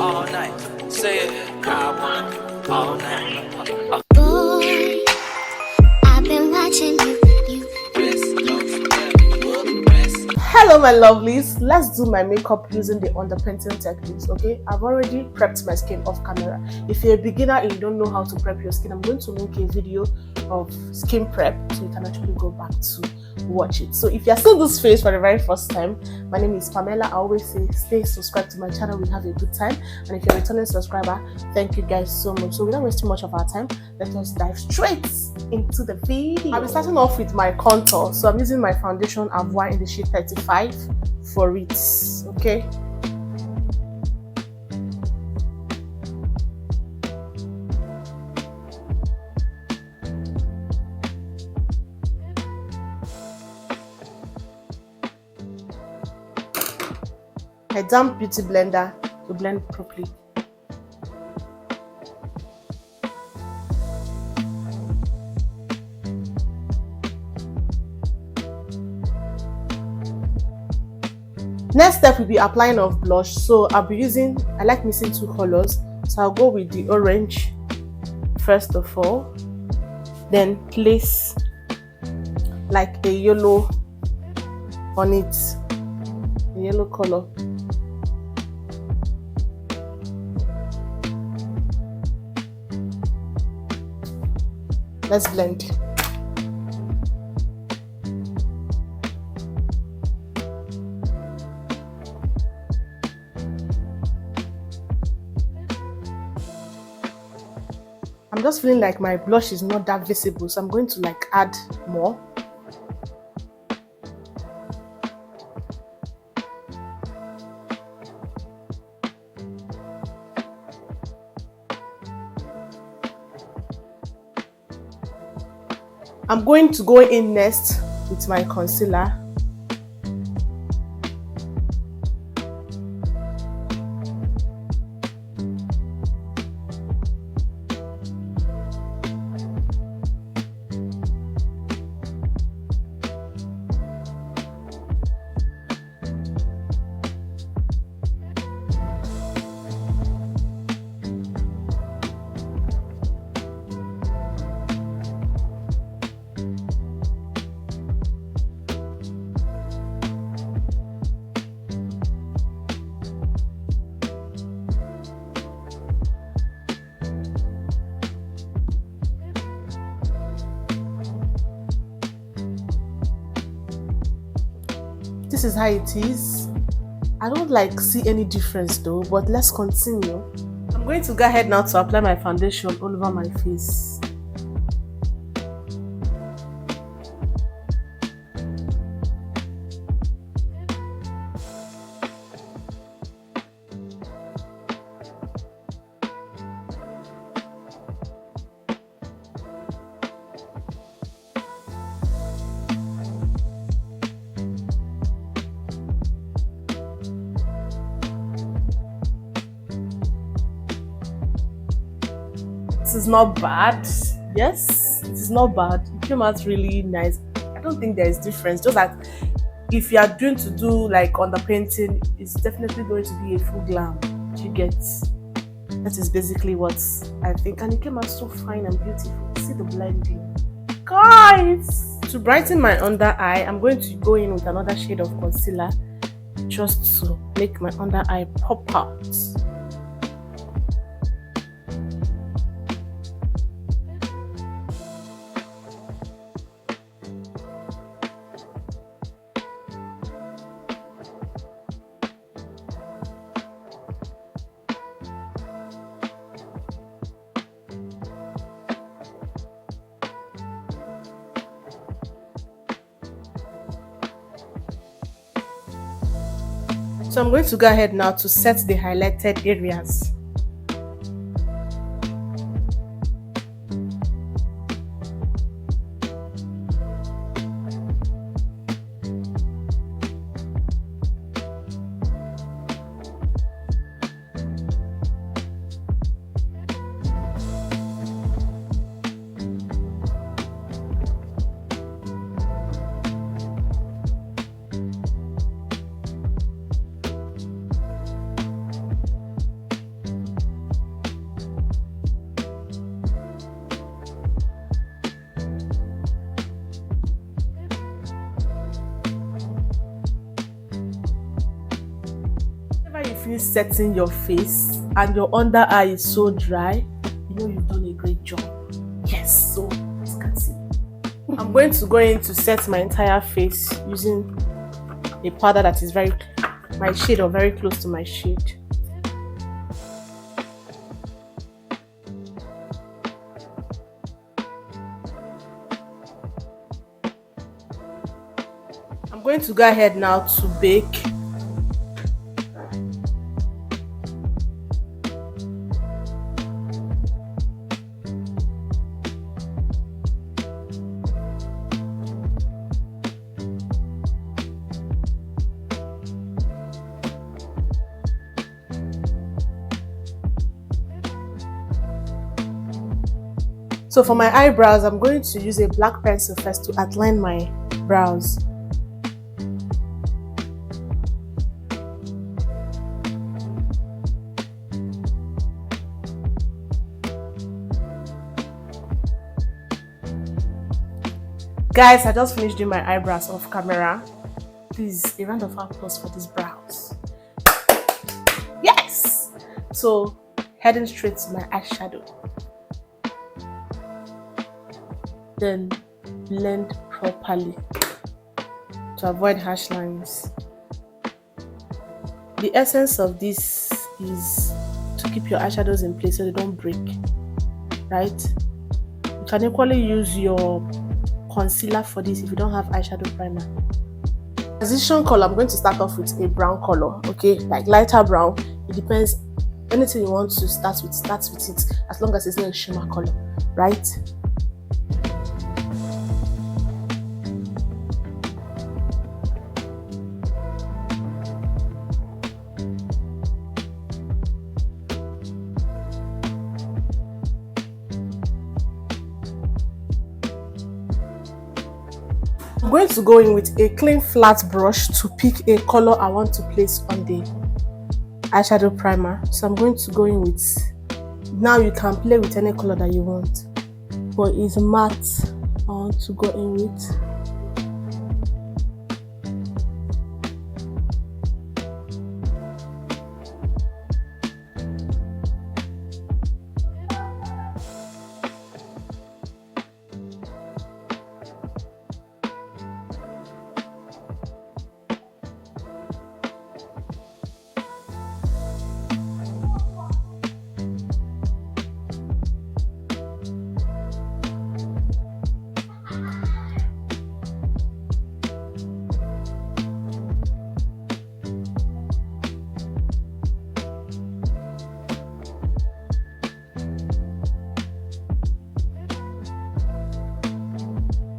all night. Say it, I want it all night. Boy, I've been watching you. Hello my lovelies, let's do my makeup using the underpainting techniques. Okay, I've already prepped my skin off camera. If you're a beginner and you don't know how to prep your skin, I'm going to make a video of skin prep so you can actually go back to watch it. So if you're still this face for the very first time, my name is Pamela. I always say stay subscribed to my channel, we have a good time. And if you're a returning subscriber, thank you guys so much. So without wasting much of our time, let us dive straight into the video. I'll be starting off with my contour. So I'm using my foundation Avoine in the shade 35 for it. Okay, a damp beauty blender to blend properly. Next step will be applying of blush. So I like mixing two colors. So I'll go with the orange first of all, then place like a yellow on it, a yellow color. Let's blend. I'm just feeling like my blush is not that visible, so I'm going to like add more. I'm going to go in next with my concealer. This is how it is. I don't like see any difference though, but let's continue. I'm going to go ahead now to apply my foundation all over my face. This is not bad. Yes, it is not bad. It came out really nice. I don't think there is difference. Just that if you are doing to do like underpainting, it's definitely going to be a full glam. You get. That is basically what I think, and it came out so fine and beautiful. See the blending, guys. To brighten my under eye, I'm going to go in with another shade of concealer, just to make my under eye pop out. So I'm going to go ahead now to set the highlighted areas. finished setting your face and your under eye is so dry, you know you've done a great job. Yes, so as you can see, I'm going to go in to set my entire face using a powder that is my shade or very close to my shade. I'm going to go ahead now to bake. So for my eyebrows, I'm going to use a black pencil first to outline my brows. Guys, I just finished doing my eyebrows off camera. Please, a round of applause for these brows. Yes! So, heading straight to my eyeshadow. Then blend properly to avoid harsh lines. The essence of this is to keep your eyeshadows in place so they don't break, right? You can equally use your concealer for this if you don't have eyeshadow primer. Transition color, I'm going to start off with a brown color, okay, like lighter brown. It depends, anything you want to start with it, as long as it's not a shimmer color, right? I'm going to go in with a clean flat brush to pick a color I want to place on the eyeshadow primer. So I'm going to go in with, now you can play with any color that you want, but it's matte I want to go in with.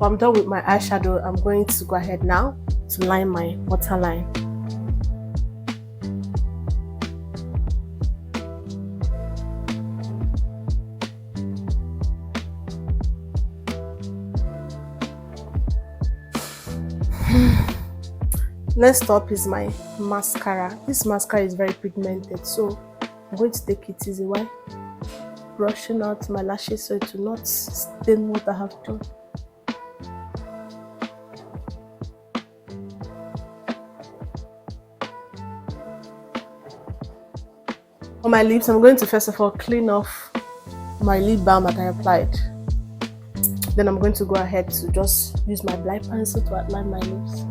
I'm done with my eyeshadow. I'm going to go ahead now to line my waterline. Next up is my mascara. This mascara is very pigmented, so I'm going to take it easy while brushing out my lashes so it will not stain what I have done. For my lips, I'm going to first of all clean off my lip balm that I applied. Then I'm going to go ahead to just use my black pencil to outline my lips.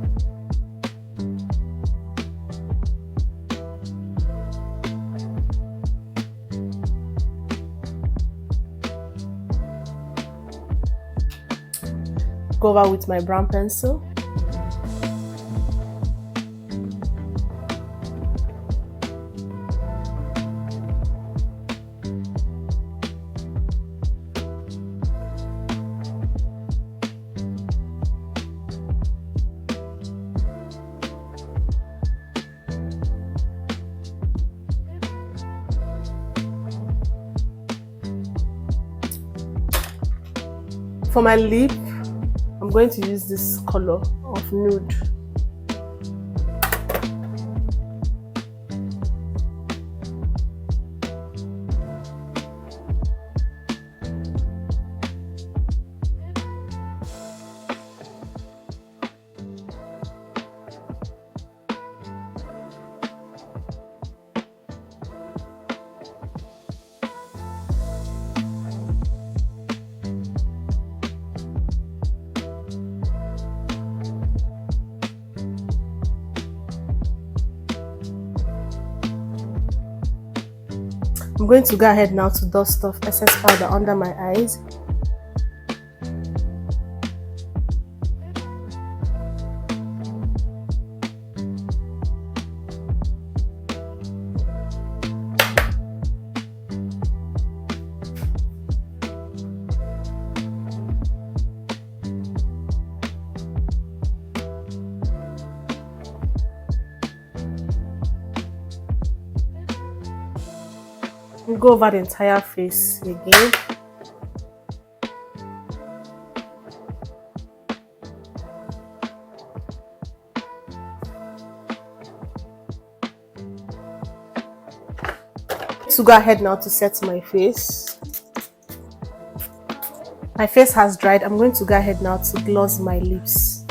Go over with my brown pencil. For my lip, I'm going to use this color of nude. I'm going to go ahead now to dust off excess powder under my eyes. Go over the entire face again. To go ahead now to set my face. My face has dried. I'm going to go ahead now to gloss my lips.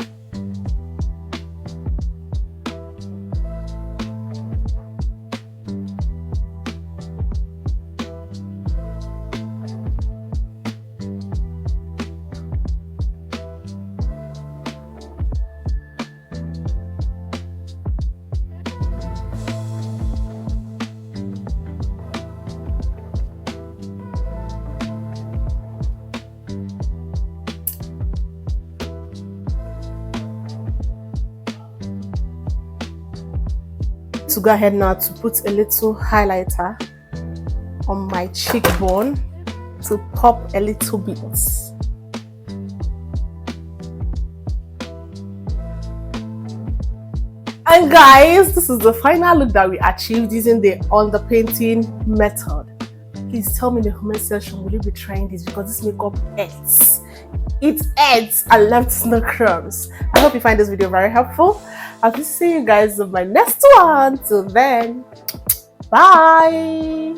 To go ahead now to put a little highlighter on my cheekbone to pop a little bit. And guys, this is the final look that we achieved using the underpainting method. Please tell me in the comment section, will you be trying this, because this makeup hurts. It hurts and left no crumbs. I hope you find this video very helpful. I'll be seeing you guys in my next one. Till then, bye.